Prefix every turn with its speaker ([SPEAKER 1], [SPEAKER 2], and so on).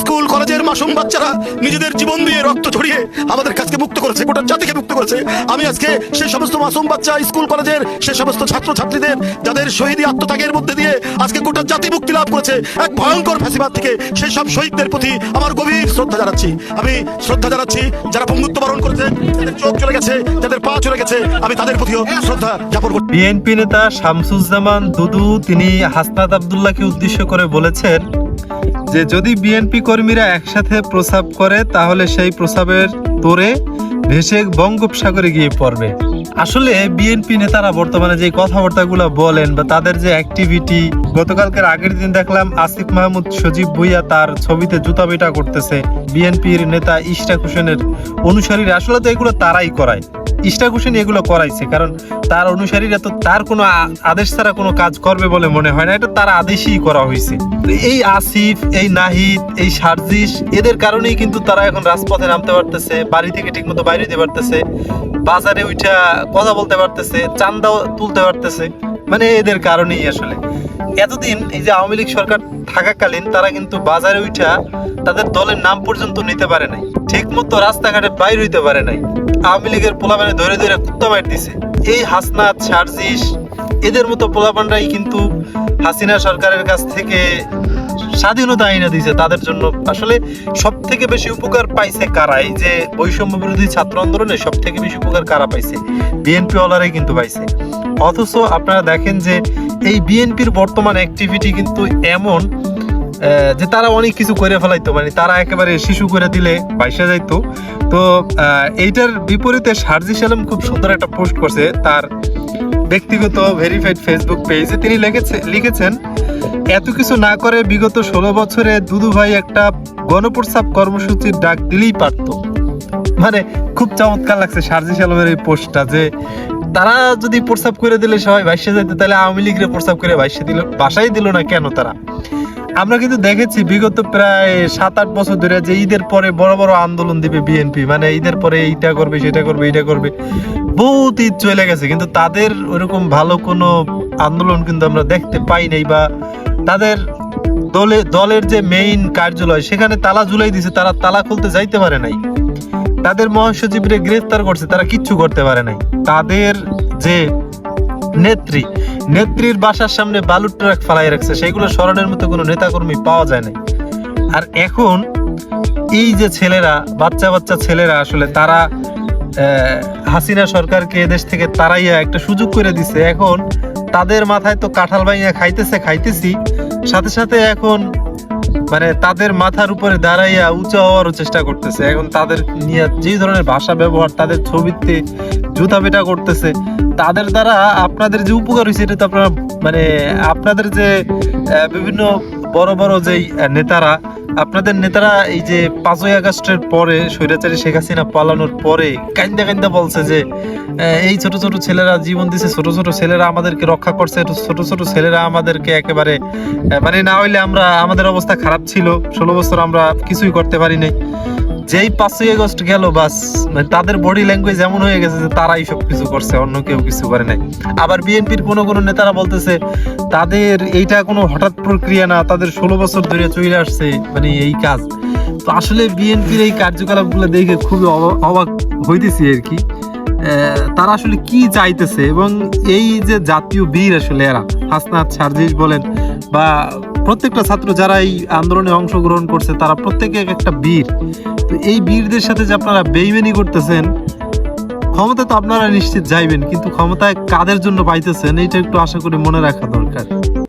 [SPEAKER 1] School কলেজের মাসুম বাচ্চারা নিজেদের জীবন দিয়ে রক্ত ঝরিয়ে আমাদের কাছকে মুক্ত করেছে, গোটা জাতিকে মুক্ত করেছে। আমি আজকে সেই সমস্ত মাসুম বাচ্চা, স্কুল কলেজের সেই সমস্ত ছাত্র ছাত্রীদের যাদের শহীদী আত্মত্যাগের মধ্যে দিয়ে আজকে গোটা জাতি মুক্তি লাভ করেছে এক ভয়ঙ্কর ফ্যাসিবাদ থেকে, সেই সব শহীদদের প্রতি আমার গভীর শ্রদ্ধা জানাচ্ছি। আমি শ্রদ্ধা জানাচ্ছি যারা বন্ধুত্ব বরণ করেছে, যাদের চোখ চলে গেছে, যাদের পা চলে গেছে, আমি তাদের প্রতিও শ্রদ্ধা জ্ঞাপন করছি।
[SPEAKER 2] বিএনপি নেতা শামসুজ্জামান দুদু তিনি হাসনাত আব্দুল্লাহকে উদ্দেশ্য করে বলেছেন যে যদি বিএনপি কর্মীরা একসাথে প্রস্রাব করে তাহলে সেই প্রস্রাবের তোরে ভেসে বঙ্গোপসাগরে গিয়ে পড়বে। আসলে বিএনপি নেতারা বর্তমানে যে কথাবার্তাগুলো বলেন বা তাদের যে অ্যাক্টিভিটি, গতকালকের আগের দিন দেখলাম আসিফ মাহমুদ সজীব ভুইয়া তার ছবিতে জুতা পিটা করতেছে বিএনপির নেতা ইশরাক হোসেনের অনুসারীরা। আসলে তো এগুলো তারাই করায়, ইশরাক হোসেন এগুলো করাইছে, কারণ তার অনুসারীরা তো তার কোনো আদেশ ছাড়া কোনো কাজ করবে বলে মনে হয় না, এটা তার আদেশই করা হয়েছে। এই আসিফ, এই নাহিদ, এই সার্জিস, এদের কারণেই কিন্তু তারা এখন রাজপথে নামতে পারতেছে, বাড়ি থেকে ঠিকমতো বাইরে যেতে পারতেছে, বাজারে উঠা কথা বলতে পারতেছে, চাঁদাও তুলতে পারতেছে, মানে এদের কারণেই। আসলে এতদিন এই যে আওয়ামী লীগ সরকার থাকাকালীন তারা কিন্তু বাজারে উঠা তাদের দলের নাম পর্যন্ত নিতে পারে নাই, ঠিক মতো রাস্তাঘাটে বাইর হইতে পারে নাই, আওয়ামী লীগের পোলাপানে ধরে ধরে কুত্তা মার দিছে। এই হাসনাত, সার্জিস, এদের মতো পোলাপানরাই কিন্তু হাসিনা সরকারের কাছ থেকে স্বাধীনতা আইনা দিয়েছে তাদের জন্য। আসলে সব থেকে বেশি উপকার পাইছে কারা? এই যে বৈষম্য বিরোধী ছাত্র আন্দোলনে সব থেকে বেশি উপকার কারা পাইছে? বিএনপি ওয়ালারাই কিন্তু পাইছে। অথচ আপনারা দেখেন যে এই বিএনপির বর্তমান অ্যাক্টিভিটি কিন্তু এমন যে তারা অনেক কিছু করে ফেলাইতো, মানে তারা একেবারে শিশু করে দিলে বাইসা যাইতো। তো এইটার বিপরীতে সার্জিস আলম খুব সুন্দর একটা পোস্ট করছে তার ব্যক্তিগত ভেরিফাইড ফেসবুক পেজে। তিনি লিখেছেন এত কিছু না করে বিগত 16 বছরে দুদু ভাই একটা গণপ্রস্রাব কর্মসূচির ডাক দিলেই পারত। মানে খুব চমৎকার লাগছে সার্জিস আলমের এই পোস্টটা, যে তারা যদি প্রস্রাব করে দিলে সবাই বাইসে যাইতো, তাহলে আওয়ামী লীগরে প্রস্রাব করে বাইসে দিল, বাসাই দিল না কেন তারা? আমরা কিন্তু দেখেছি বিগত প্রায় 7-8 বছর ধরে যে ঈদের পরে বড় বড় আন্দোলন দিবে বিএনপি, মানে ঈদের পরে এইটা করবে, সেটা করবে, এইটা করবে, বহুত ঈদ চলে গেছে, কিন্তু তাদের ওইরকম ভালো কোনো আন্দোলন কিন্তু আমরা দেখতে পাই নাই, বা তাদের দলের যে মেইন কার্যালয় সেখানে তালা ঝুলাই দিছে, তারা তালা খুলতে যাইতে পারে নাই। তাদের মহাসচিবরে গ্রেফতার করছে, তারা কিচ্ছু করতে পারে নাই। তাদের যে নেত্রীর বাসার সামনে বালুর ট্রাক ফালাই রাখছে, সেগুলো স্মরণের মতো কোনো নেতাকর্মী পাওয়া যায় না। আর এখন এই যে ছেলেরা, বাচ্চা ছেলেরা, আসলে তারা হাসিনা সরকারকে এদেশ থেকে তারাইয়া একটা সুযোগ করে দিছে। এখন তাদের মাথায় তো কাঁঠাল ভাইয়া খাইতেছি, সাথে সাথে এখন মানে তাদের মাথার উপরে দাঁড়াইয়া উঁচু হওয়ারও চেষ্টা করতেছে। এখন তাদের নিয়ে যে ধরনের ভাষা ব্যবহার, তাদের ছবিতে জুতা পেটা করতেছে, তাদের দ্বারা আপনাদের যে উপকার হয়েছে এটা তো আপনারা মানে আপনাদের যে বিভিন্ন বড় বড় যেই নেতারা, আপনাদের নেতারা এই যে 5ই আগস্টের পরে স্বৈরাচারী শেখ হাসিনা পালানোর পরে কাইন্দা বলছে যে এই ছোট ছোট ছেলেরা জীবন দিছে, ছোট ছোট ছেলেরা আমাদেরকে রক্ষা করছে, ছোট ছোট ছেলেরা আমাদেরকে একেবারে মানে না হইলে আমাদের অবস্থা খারাপ ছিল, 16 বছর আমরা কিছুই করতে পারি নাই। যেই 5ই আগস্ট গেল, বাস মানে তাদের বডি ল্যাঙ্গুয়েজ এমন হয়ে গেছে যে তারাই সব কিছু করছে, অন্য কেউ কিছু করে নাই। আবার বিএনপির কোনো নেতারা বলতেছে তাদের এইটা কোনো হঠাৎ প্রক্রিয়া না, তাদের 16 বছর ধরে চলে আসছে মানে এই কাজ। তো আসলে বিএনপির এই কার্যকলাপগুলো দেখে খুবই অবাক হইতেছি আর কি, তারা আসলে কি চাইতেছে। এবং এই যে জাতীয় বীর, আসলে এরা হাসনাত, সার্জিস বলেন বা প্রত্যেকটা ছাত্র যারা এই আন্দোলনে অংশগ্রহণ করছে, তারা প্রত্যেকে একটা বীর। তো এই বীরদের সাথে যে আপনারা বেইমানি করতেছেন, ক্ষমতা তো আপনারা নিশ্চিত যাইবেন, কিন্তু ক্ষমতায় কাদের জন্য পাইতেছেন এইটা একটু আশা করি মনে রাখা দরকার।